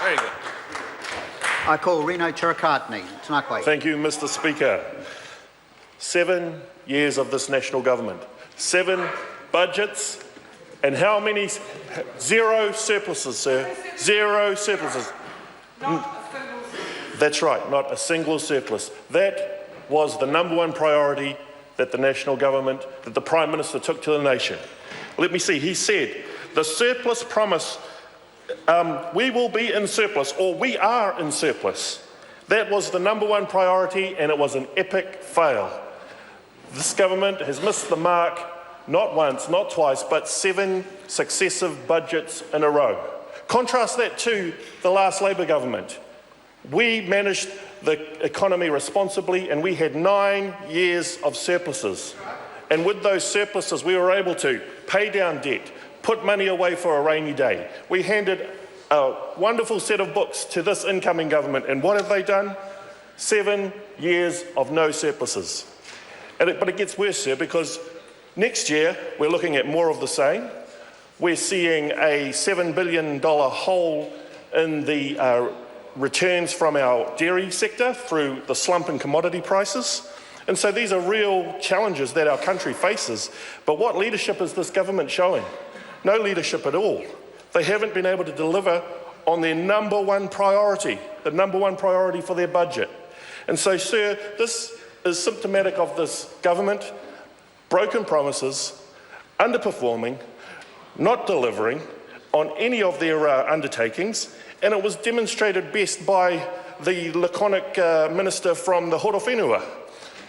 Very good. I call Reno Chirikatni. Tanakwe. Thank you, Mr. Speaker. 7 years of this national government, 7 budgets, and how many? 0 surpluses, sir. 0 surpluses. That's right, not a single surplus. That was the #1 priority that the national government, that the Prime Minister took to the nation. Let me see, he said, the surplus promise, we will be in surplus, or we are in surplus. That was the #1 priority, and it was an epic fail. This government has missed the mark not once, not twice, but 7 successive budgets in a row. Contrast that to the last Labor government. We managed the economy responsibly, and we had 9 years of surpluses. And with those surpluses, we were able to pay down debt, put money away for a rainy day. We handed a wonderful set of books to this incoming government, and what have they done? 7 years of no surpluses. But it gets worse, sir, because next year we're looking at more of the same. We're seeing a $7 billion hole in the returns from our dairy sector through the slump in commodity prices. And so these are real challenges that our country faces. But what leadership is this government showing? No leadership at all. They haven't been able to deliver on their #1 priority, the #1 priority for their budget. And so, sir, this is symptomatic of this government, broken promises, underperforming, not delivering on any of their undertakings, and it was demonstrated best by the laconic minister from the Horowhenua,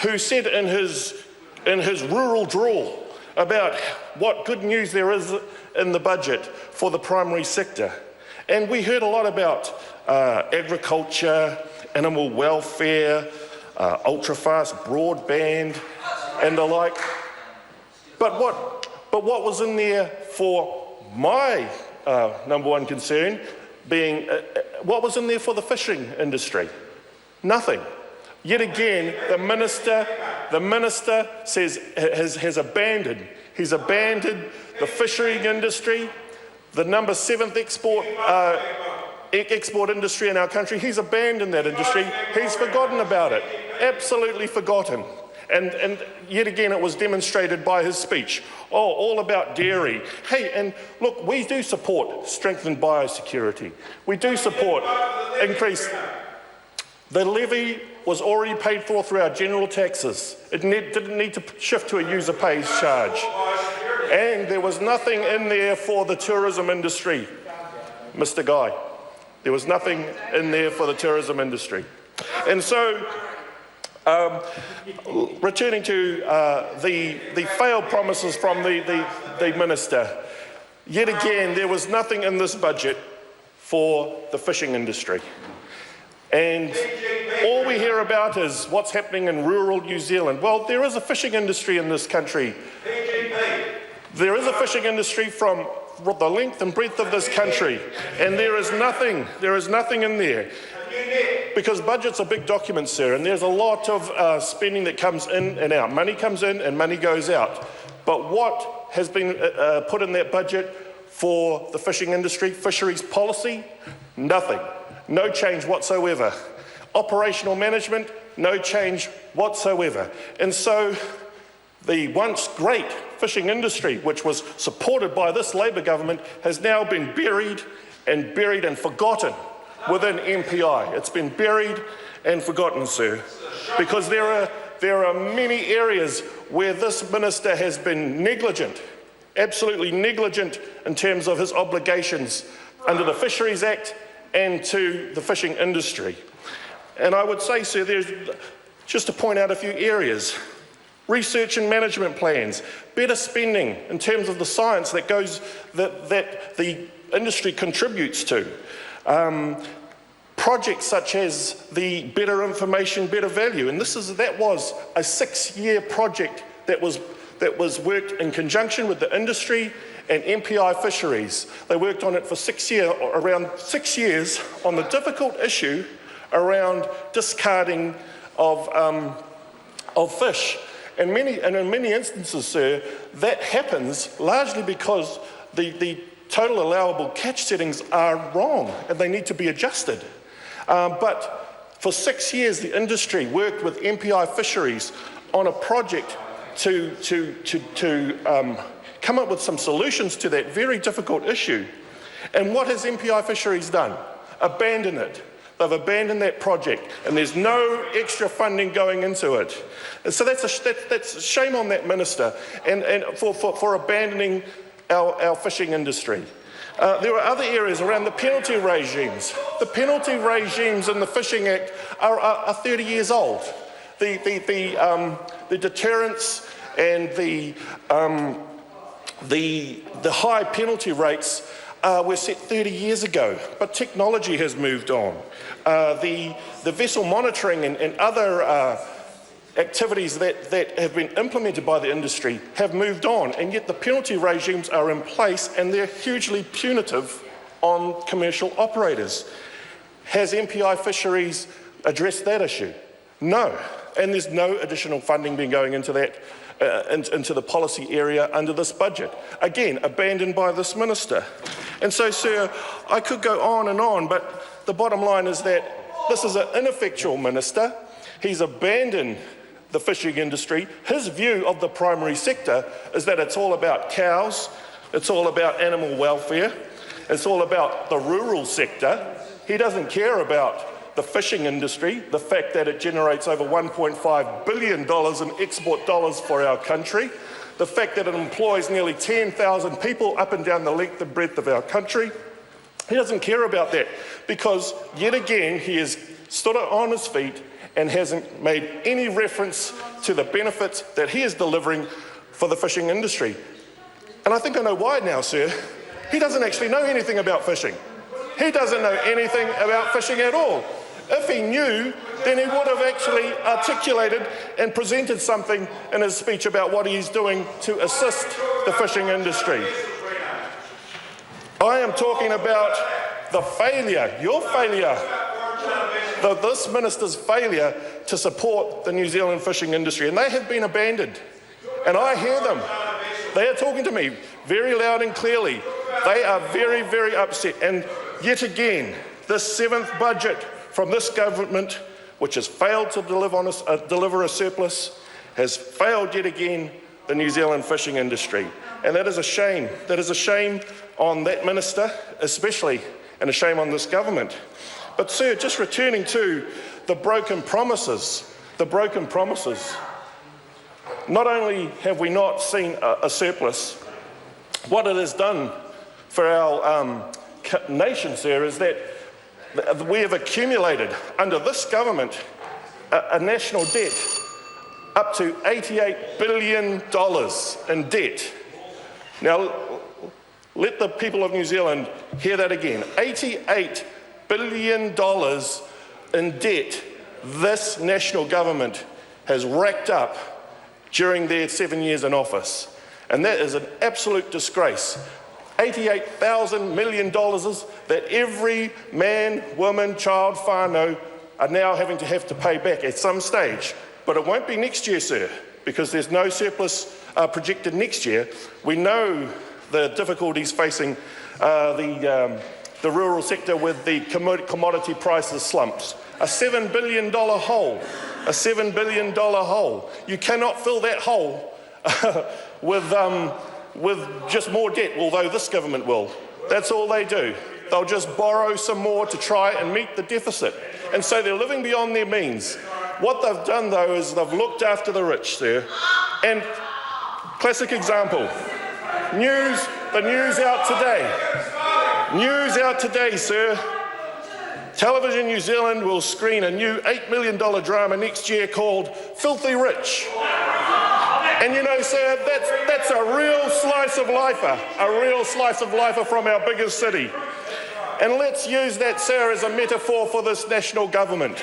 who said in his rural drawl about what good news there is in the budget for the primary sector. And we heard a lot about agriculture, animal welfare, ultra-fast broadband and the like. But what was in there for my #1 concern being, what was in there for the fishing industry? Nothing. Yet again, the minister says has abandoned. He's abandoned the fishing industry, the #7 export industry in our country. He's abandoned that industry. He's forgotten about it. Absolutely forgotten. And yet again, it was demonstrated by his speech. Oh, all about dairy. Hey, and look, we do support strengthened biosecurity. We do support increased. The levy was already paid for through our general taxes. It didn't need to shift to a user pays charge. And there was nothing in there for the tourism industry, Mr. Guy. There was nothing in there for the tourism industry. And so, returning to the failed promises from the minister, yet again, there was nothing in this budget for the fishing industry. And all we hear about is what's happening in rural New Zealand. Well, there is a fishing industry in this country. There is a fishing industry from the length and breadth of this country, and there is nothing in there. Because budgets are big documents, sir, and there's a lot of spending that comes in and out. Money comes in and money goes out. But what has been put in that budget for the fishing industry, fisheries policy? Nothing. No change whatsoever. Operational management, no change whatsoever. And so the once great fishing industry, which was supported by this Labor government, has now been buried and forgotten within MPI. It's been buried and forgotten, sir, because there are many areas where this minister has been negligent, absolutely negligent in terms of his obligations under the Fisheries Act and to the fishing industry. And I would say, sir, there's just to point out a few areas. Research and management plans, better spending in terms of the science that the industry contributes to. Projects such as the Better Information, Better Value, and that was a 6-year project that was worked in conjunction with the industry and MPI Fisheries. They worked on it for around 6 years on the difficult issue around discarding of fish. And in many instances, sir, that happens largely because the total allowable catch settings are wrong and they need to be adjusted. But for 6 years, the industry worked with MPI Fisheries on a project to come up with some solutions to that very difficult issue. And what has MPI Fisheries done? Abandon it. They've abandoned that project, and there's no extra funding going into it. And so that's a shame on that minister and for abandoning our fishing industry. There are other areas around the penalty regimes. The penalty regimes in the Fishing Act are 30 years old. The deterrence and the high penalty rates were set 30 years ago, but technology has moved on. The vessel monitoring and other activities that have been implemented by the industry have moved on, and yet the penalty regimes are in place and they're hugely punitive on commercial operators. Has MPI Fisheries addressed that issue? No, and there's no additional funding being going into that, into the policy area under this budget. Again, abandoned by this minister. And so, sir, I could go on, but the bottom line is that this is an ineffectual minister. He's abandoned the fishing industry. His view of the primary sector is that it's all about cows, it's all about animal welfare, it's all about the rural sector. He doesn't care about the fishing industry, the fact that it generates over $1.5 billion in export dollars for our country, the fact that it employs nearly 10,000 people up and down the length and breadth of our country. He doesn't care about that because, yet again, he has stood on his feet and hasn't made any reference to the benefits that he is delivering for the fishing industry. And I think I know why now, sir. He doesn't actually know anything about fishing. He doesn't know anything about fishing at all. If he knew, then he would have actually articulated and presented something in his speech about what he's doing to assist the fishing industry. I am talking about the failure, your failure, this minister's failure to support the New Zealand fishing industry, and they have been abandoned. And I hear them. They are talking to me very loud and clearly. They are very, very upset. And yet again, this seventh budget from this government, which has failed to deliver a surplus, has failed yet again the New Zealand fishing industry. And that is a shame. That is a shame on that minister, especially, and a shame on this government. But sir, just returning to the broken promises, not only have we not seen a surplus, what it has done for our nation, sir, is that we have accumulated under this government a national debt up to $88 billion in debt. Now, let the people of New Zealand hear that again. $88 billion in debt this national government has racked up during their 7 years in office. And that is an absolute disgrace. $88,000 million that every man, woman, child, whānau are now having to pay back at some stage. But it won't be next year, sir, because there's no surplus projected next year. We know the difficulties facing the rural sector with the commodity prices slumps. A $7 billion hole, a $7 billion hole. You cannot fill that hole with just more debt, although this government will. That's all they do. They'll just borrow some more to try and meet the deficit. And so they're living beyond their means. What they've done, though, is they've looked after the rich, sir. And classic example, the news out today. News out today, sir. Television New Zealand will screen a new $8 million drama next year called Filthy Rich. And you know, sir, that's a real slice of lifer from our biggest city. And let's use that, sir, as a metaphor for this national government.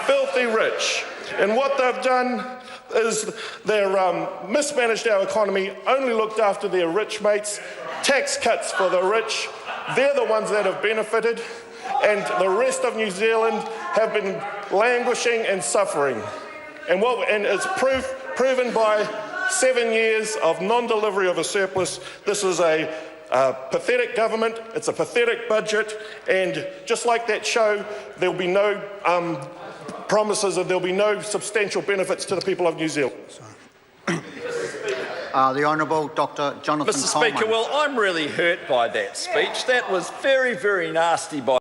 Filthy rich. And what they've done is they've mismanaged our economy, only looked after their rich mates, tax cuts for the rich. They're the ones that have benefited, and the rest of New Zealand have been languishing and suffering. And it's proven by 7 years of non-delivery of a surplus. This is a pathetic government, it's a pathetic budget, and just like that show, there'll be no promises and there'll be no substantial benefits to the people of New Zealand. The Honourable Dr. Jonathan Mr. Coleman. Speaker, well, I'm really hurt by that speech. That was very, very nasty by